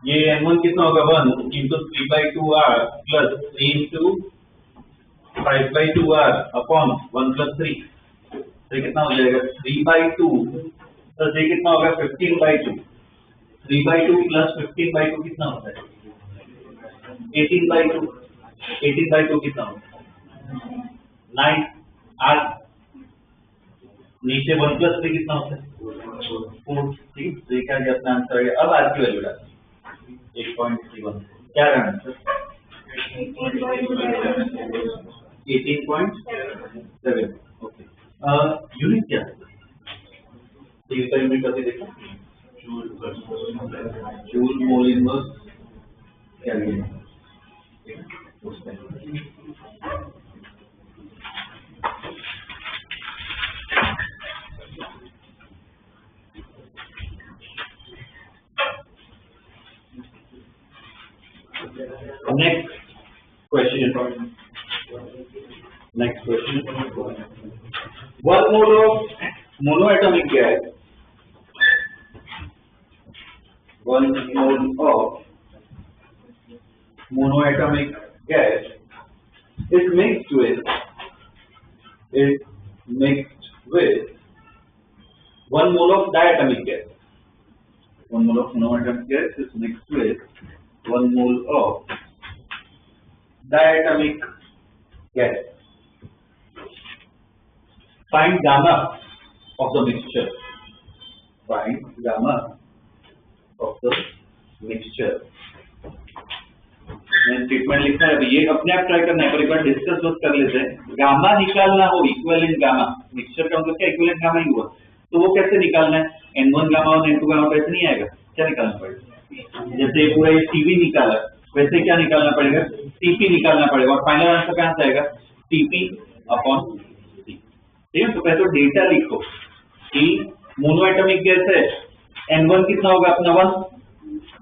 ये N1 कितना होगा 1 into 3/2 R plus 3 into 5/2 R upon 1 plus 3, तो कितना हो जाएगा 3/2, तो ये कितना होगा 15/2, 3/2 प्लस 15/2 कितना होता है 18/2, 18/2 कितना होता है 9 R, नीचे 1 प्लस 3 कितना होता है 4, ठीक, तो ये क्या अपना आंसर है। अब आर की वैल्यू डालना 8.31, क्या रहा आंसर 18.7, ओके। यूनिट क्या है इसका, यूनिट अभी देखो joule mole inverse kelvin, next question, one mole of monoatomic gas, one mole of monoatomic gas is mixed with 1 mole of diatomic gas. 1 mole of monoatomic gas is mixed with 1 mole of diatomic gas. Find gamma of the mixture. Find gamma of the mixture. Treatment लिखना है, ये अपने आप ट्राई करना है, पर एक बार डिस्कस बस कर लेते हैं। गामा निकालना हो इक्विवेलेंट गामा, मिक्सचर का मतलब क्या इक्विवेलेंट गामा ही हुआ, तो वो कैसे निकालना है, N1 गामा और N2 गामा कैसे नहीं आएगा, क्या निकालना पड़ेगा, जैसे पूरा ये CV निकाला, वैसे क्या निकालना पड़ेगा, Cp निकालना पड़ेगा, और फाइनल आंसर कहाँ से आएगा, Cp अपॉन C। ठीक है, तो पहले तो डेटा लिखो कि मोनोएटॉमिक गैस है, N1 कितना होगा अपना 1,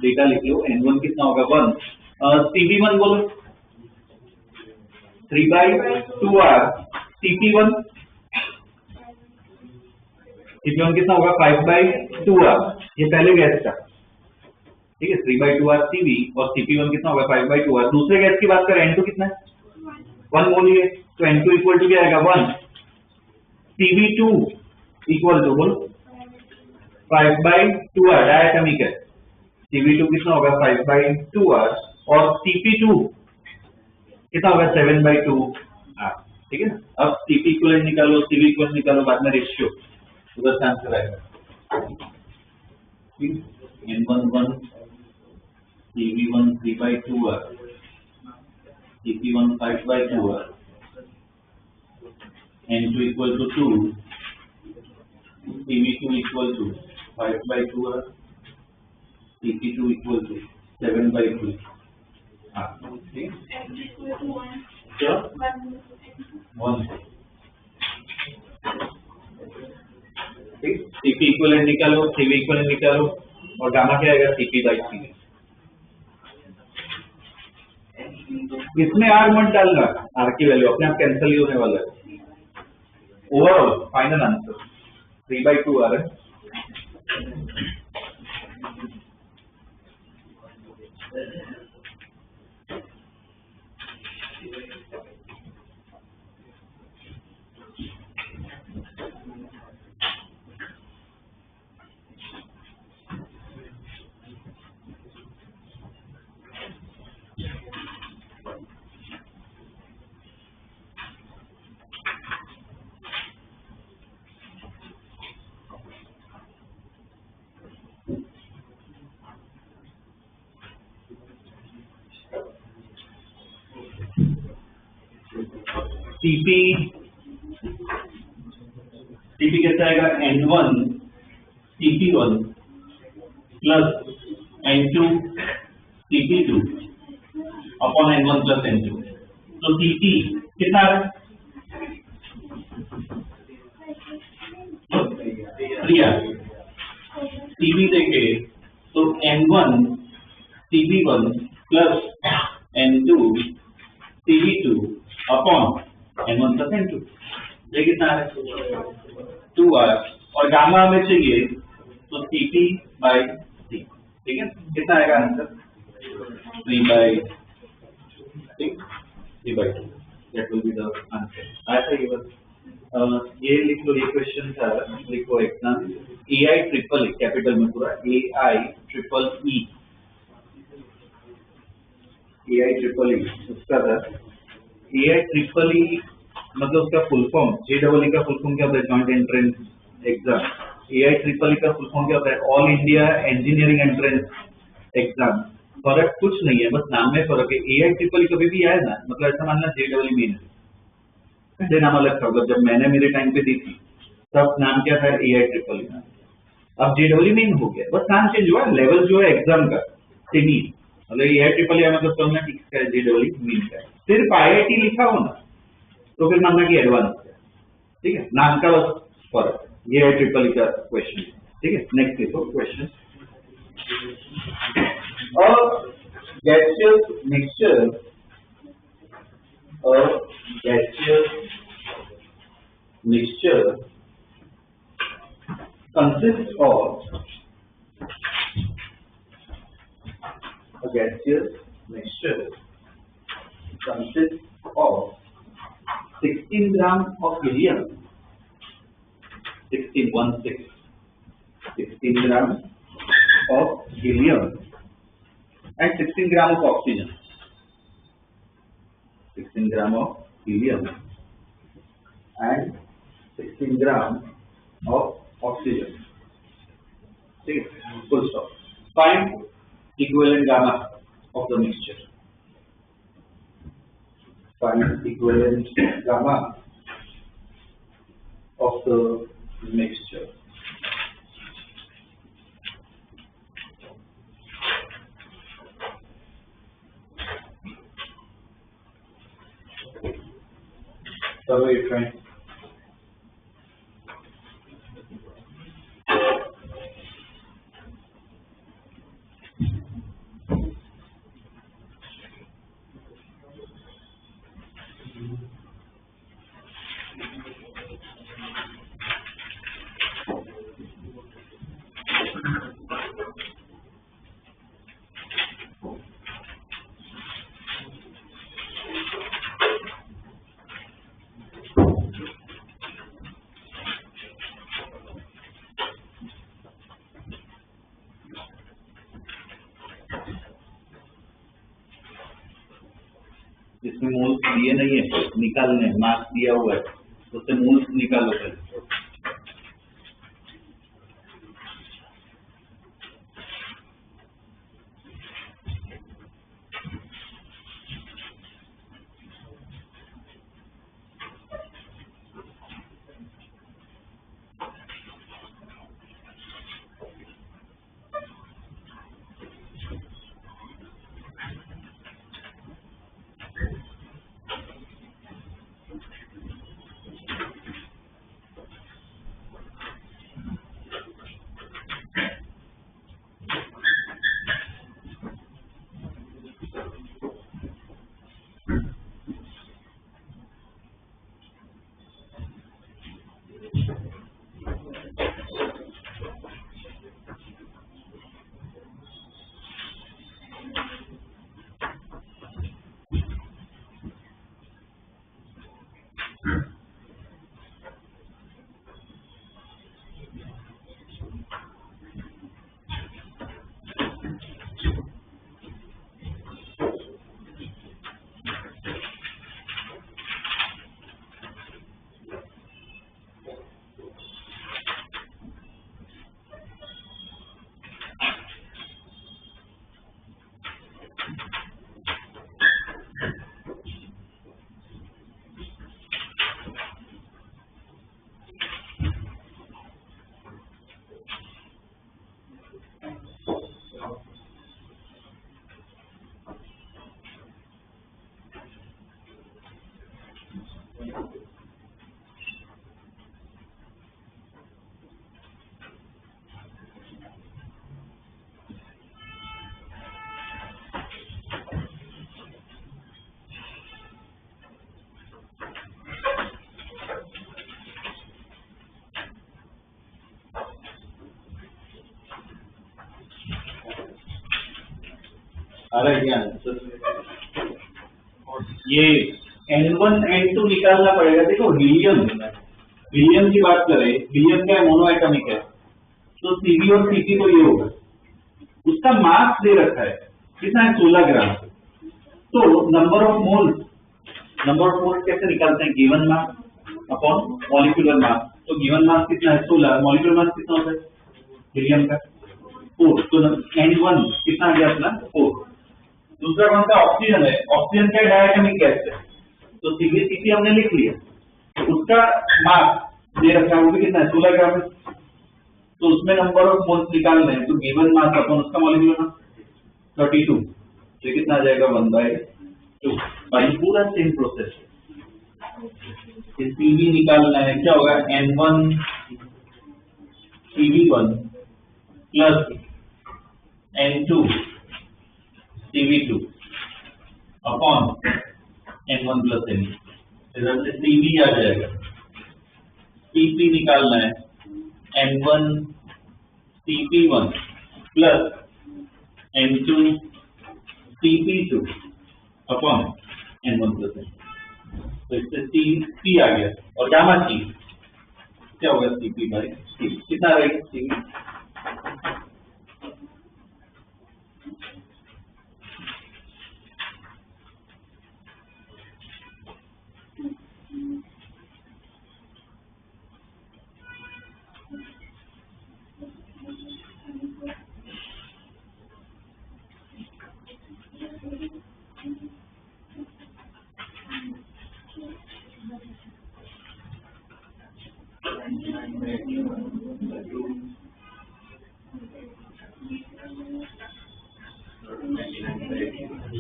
डेटा लिख लो, N1 कितना होगा 1, Cv1 बोलो 3/2R, Cp1 कितना होगा 5/2R, ये पहले गैस का, ठीक है, 3/2R Cv और Cp1 कितना होगा 5/2R। दूसरे गैस की बात करें N2 कितना है 1 मोल है, तो N2 इक्वल टू क्या आएगा 1, Cv2 इक्वल टू बोल 5/2R, डायटोमिक है, Cv2 कितना होगा 5/2R और Cp2 कितना होगा 7/2R, ठीक है ना। अब Cp इक्विवेलेंट निकालो, Cv इक्विवेलेंट निकालो, बाद में रेशियो, उधर से आंसर आएगा। N11 Cv1 3/2R, Cp1 5/2R, N2 equal to 2, Cv2 equal to 5/2R, Cp2 equal to 7/2। ठीक है, 1, ठीक, Cp इक्विवेलेंट निकालो, Cv इक्विवेलेंट निकालो, और गामा क्या आएगा Cp/Cv। इसमें R मत डालना, R की वैल्यू अपने आप कैंसिल ही होने वाला है। ओवरऑल फाइनल आंसर 3/2R है। Cp कैसा आएगा N1 Cp1 plus N2 Cp2 upon N1 plus N2, तो Cp कितना है 3R। Cp देखे तो N1 Cp1 plus N2 Cp2 upon N1 plus N2, ये कितना है 2R, और गामा हमें चाहिए तो Cp/C, ठीक है, कितना आएगा answer 3/2, that will be the answer. ऐसा ही बस ये लिख लो, ये क्वेश्चन था, लिखो एग्जाम AI कैपिटल में पूरा AI उसका था AI मतलब उसका फुल फॉर्म, JEE का फुल फॉर्म क्या होता है, जॉइंट एंट्रेंस एग्जाम। AI का फुल फॉर्म क्या होता है, all India engineering entrance exam. फर्क कुछ नहीं है, बस नाम में फर्क है। AI कभी भी आए ना, मतलब ऐसा मानना JEE मेन है, नाम अलग था, जब मैंने मेरे टाइम पे दी थी तब नाम क्या था AI, अब JEE मेन हो गया, बस नाम चेंज हुआ, लेवल जो है एग्जाम का सेम ही, मतलब AI मतलब समझना कि JEE मेन का है। सिर्फ IIT लिखा हो ना तो फिर मानना कि एडवांस है, ठीक है, नाम का बस फर्क, ये है IIIE का क्वेश्चन, ठीक है। नेक्स्ट देखो question, gaseous mixture consists of 16 grams of helium, 16 grams of helium and 16 grams of oxygen, 16 grams of helium and 16 grams of oxygen, ठीक है, full stop। Find equivalent gamma of the mixture, find equivalent gamma of the mixture। करो ये ट्राई। इसमें मोल्स दिए नहीं है, निकालने मास दिया हुआ है, तो उससे मोल्स निकालो पहले। आ रहा है क्या आंसर? ये N1 N2 निकालना पड़ेगा। देखो हीलियम की बात करें, हीलियम क्या है, मोनोएटॉमिक है, तो Cv और Cp तो ये होगा। उसका मास दे रखा है कितना है, 16 ग्राम। तो नंबर ऑफ मोल्स कैसे निकालते हैं, given mass upon molecular mass. तो गिवन मास कितना है, 16, मॉलिक्यूलर मास कितना होता है हीलियम का 4, तो N1 कितना आ गया अपना 4। दूसरा कौन सा, ऑक्सीजन है। ऑक्सीजन क्या डायटोमिक गैस है, तो Cv Cp हमने लिख लिया, उसका मास दे रखा है, वो भी कितना है 16 ग्राम है। तो उसमें नंबर ऑफ मोल्स निकालना है, तो गिवन मास अपन उसका मॉलिक्यूलर मास 32, तो कितना आ जाएगा 1/2। बाकी पूरा सेम प्रोसेस है। Cv निकालना है, क्या होगा N1 Cv1 plus N2 Cv2 upon N1 plus N2, इधर से Cv आ जाएगा। Cp निकालना है N1 Cp1 plus N2 Cp2 upon N1 plus N2, तो इससे Cp आ गया। और गामा C क्या होगा, Cp/C कितना रहेगा Cv,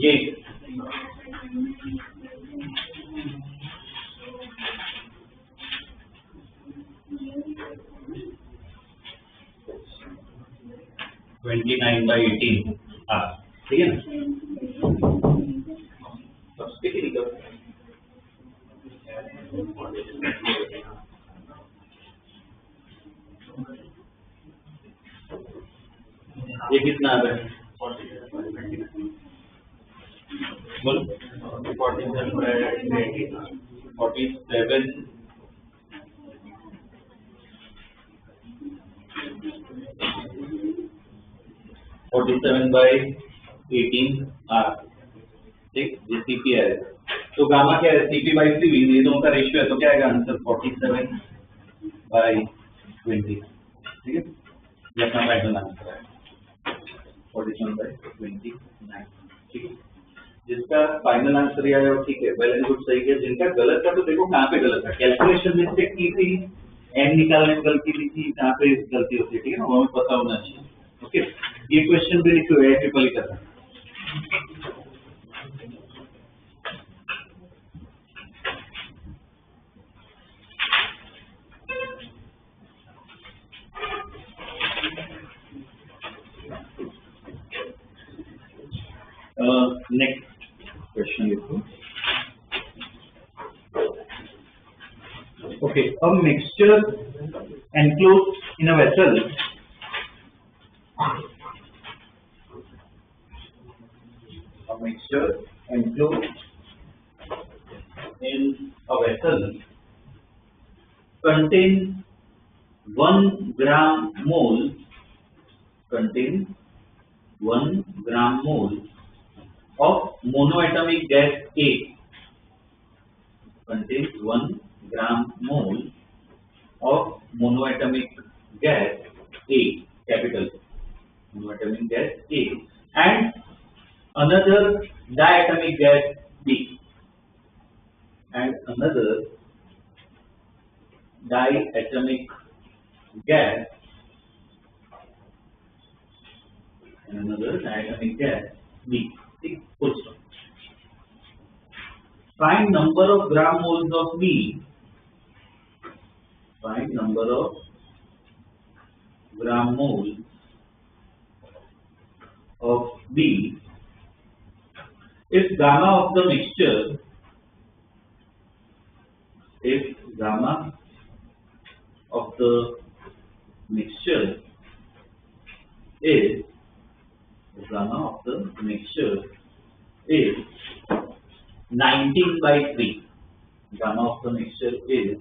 ये 29/18 R, ठीक है ना। कितनी निकल ये कितना आ रहा है बोलो। 47 47/18 R, ठीक, ये CP है। तो गामा क्या है, CP/CV, ये दोनों का रेशियो है, तो क्या आएगा आंसर 47/20, ठीक है। ये अपना फाइनल आंसर है 47/29, ठीक है। जिसका फाइनल आंसर ये आया ठीक है, वेल एंड गुड, सही है। जिनका गलत था तो देखो कहाँ पे गलत था, कैलकुलेशन मिस्टेक की थी, एन निकालने में गलती की थी, कहाँ पे गलती होती है, ठीक है ना, वो हमें पता होना चाहिए। ओके, ये क्वेश्चन भी लिखो है ट्रिपल का था। नेक्स्ट क्वेश्चन लिखो। Okay, a mixture enclosed in a vessel contain 1 gram mole of monoatomic gas A, contains 1 gram mole of monoatomic gas A, capital monoatomic gas A, and another diatomic gas B, and another diatomic gas B. Full stop. Find number of gram moles of B. Find number of gram moles of B if gamma of the mixture is 19/3. Gamma of the mixture is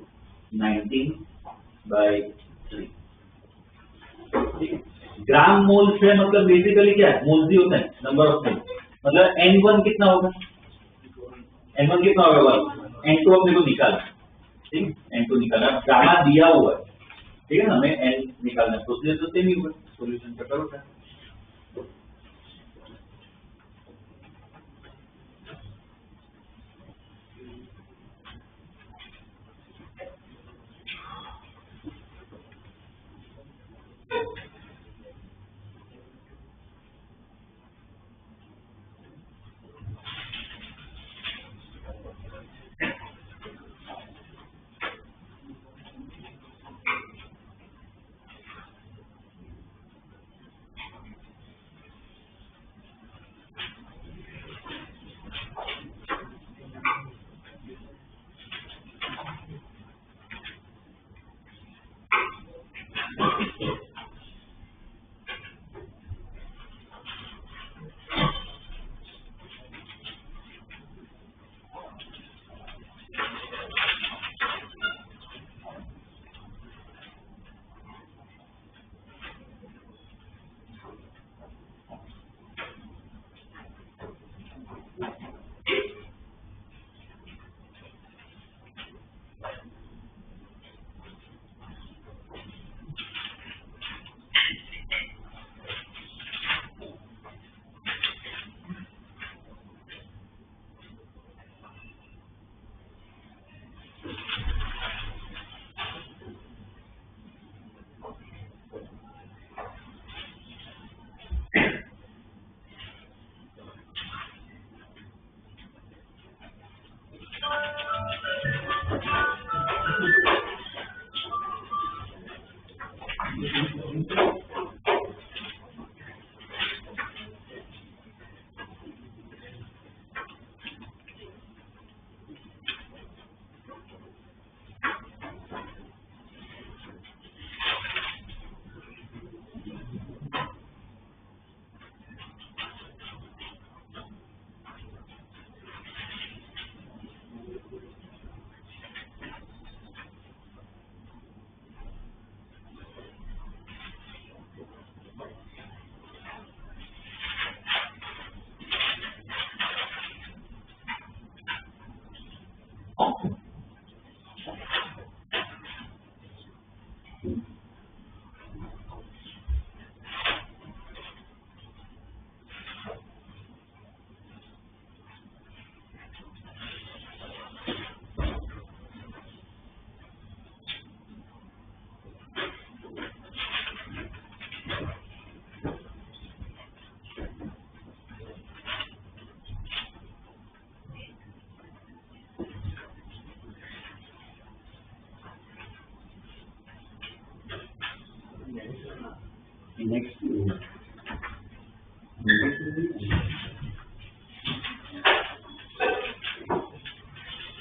19/3. ग्राम मोल से मतलब बेसिकली क्या है, मोल्स ही होता है, नंबर ऑफ मोल्स, मतलब N1 कितना होगा, N1 कितना होगा, N2 अपने को निकालना, ठीक है, N2 निकालना, गामा दिया हुआ है, ठीक है ना, हमें N निकालना है, प्रोसीजर तो सेम ही होगा, सॉल्यूशन का करो क्या।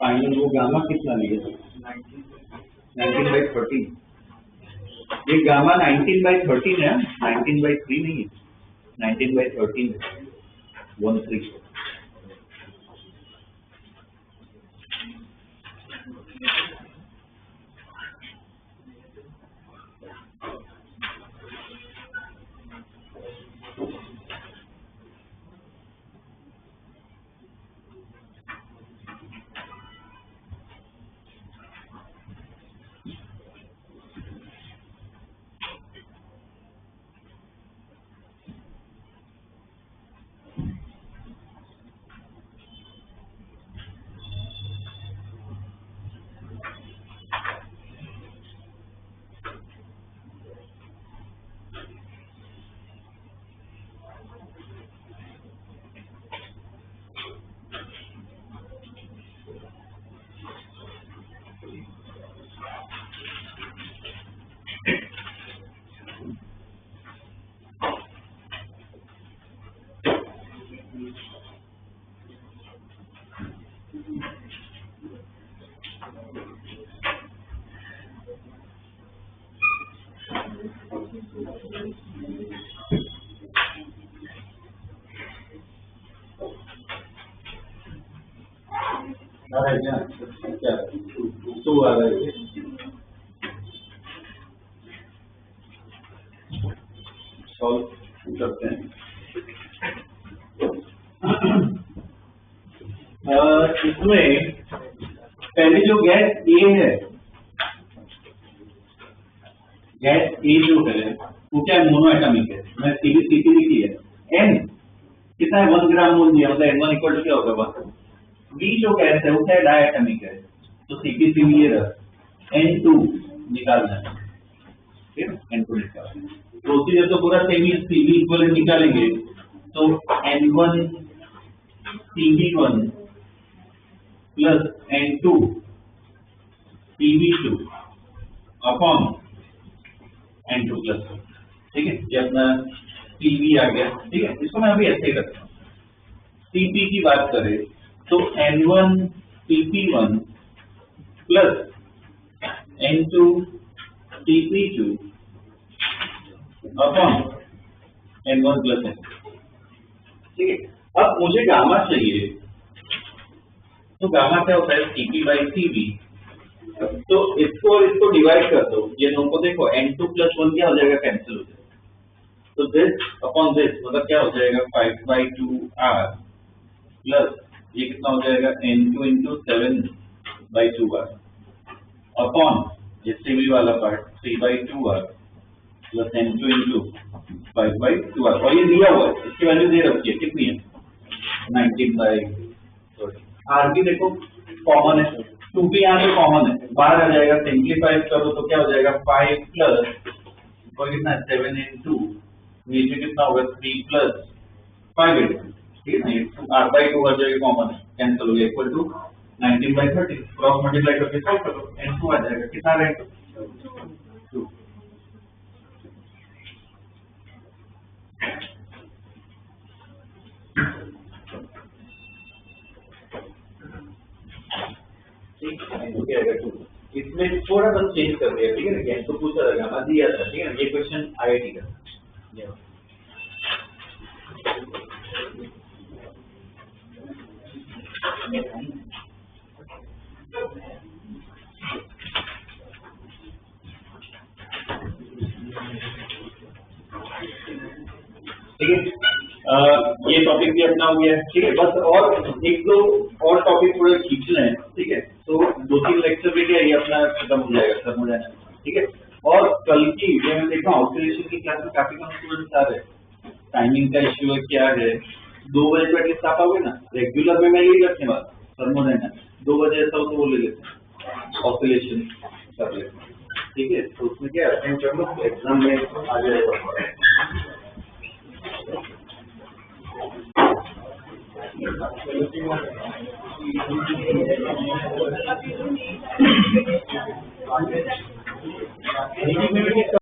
फाइनल वो गामा कितना लिया? 19/13। ये गामा 19/13 है, 19/3 नहीं है, 19/13 है, 13। क्या तो आ रहा है सॉल्व करते हैं। इसमें पहले जो गैस ए है, गैस ए जो है वो क्या मोनो एटॉमिक है, मैं सीबी लिखी है। एन कितना है? 1 ग्राम मोल दिया, मतलब N1 इक्वल टू क्या होगा 1। बी जो गैस है वो क्या है? डायटॉमिक है, तो सीपी ये रहा N2 निकालना है, ठीक है, N2 निकालना है। प्रोसीजर तो पूरा सेम ही, सीबी इक्वलेंट निकालेंगे तो N1 CB1 plus N2 CB2 upon N2 plus, ठीक है, ये अपना सीबी आ गया, ठीक है। इसको मैं अभी ऐसे ही रखता हूँ। सीपी की बात करें तो N1 CP1 plus N2 CP2 upon N1 plus N2, ठीक है। अब मुझे गामा चाहिए, तो गामा क्या होता है? CP/CB। तो इसको और इसको डिवाइड कर दो, ये दोनों को देखो, N2 प्लस 1 क्या हो जाएगा? कैंसिल हो जाएगा। तो दिस अपॉन दिस मतलब क्या हो जाएगा? 5/2R प्लस ये कितना हो जाएगा? N2 into 7/2R अपॉन ये CB वाला part 3/2R plus N2 into 5/2R, और ये दिया हुआ है, इसकी वैल्यू दे रखी है, कितनी है? 19/30। R भी देखो कॉमन है, 2B यहाँ पे कॉमन है, बाहर आ जाएगा, सिंप्लीफाई करो तो क्या हो जाएगा? 5 प्लस और कितना है? 7 into नीचे कितना होगा? 3 प्लस 5 into, ठीक है ना, ये R/2 आ जाएगा, कॉमन है, कैंसिल हो गया, इक्वल टू 19/30। क्रॉस मल्टीप्लाई करके सॉल्व करो, N2 आ जाएगा, कितना रहेगा? 2। इसमें थोड़ा सा चेंज कर दिया, ठीक है ना, गैस तो पूछा था, गामा दिया था, ठीक है ना, ये क्वेश्चन IIT का। ठीक है, ये टॉपिक भी अपना हो गया, ठीक है। बस और एक दो और टॉपिक थोड़े खींचना है, ठीक है, तो 2-3 लेक्चर में क्या ये अपना खत्म हो जाएगा, खत्म हो जाना, ठीक है। और कल की मैं देखा ऑसिलेशन की क्लास में काफी कम स्टूडेंट्स आ रहे हैं, टाइमिंग का इश्यू है, क्या है, 2 बजे तो एटलीस्ट आ पाओगे ना? रेगुलर में मैं यही रखने वाला, थर्मोडायनामिक्स 2 बजे ऐसा हो तो वो ले लेते हैं, ऑसिलेशन कर लेते हैं, ठीक है। तो उसमें क्या अटेंड कर लो, एग्जाम में आ जाएगा। में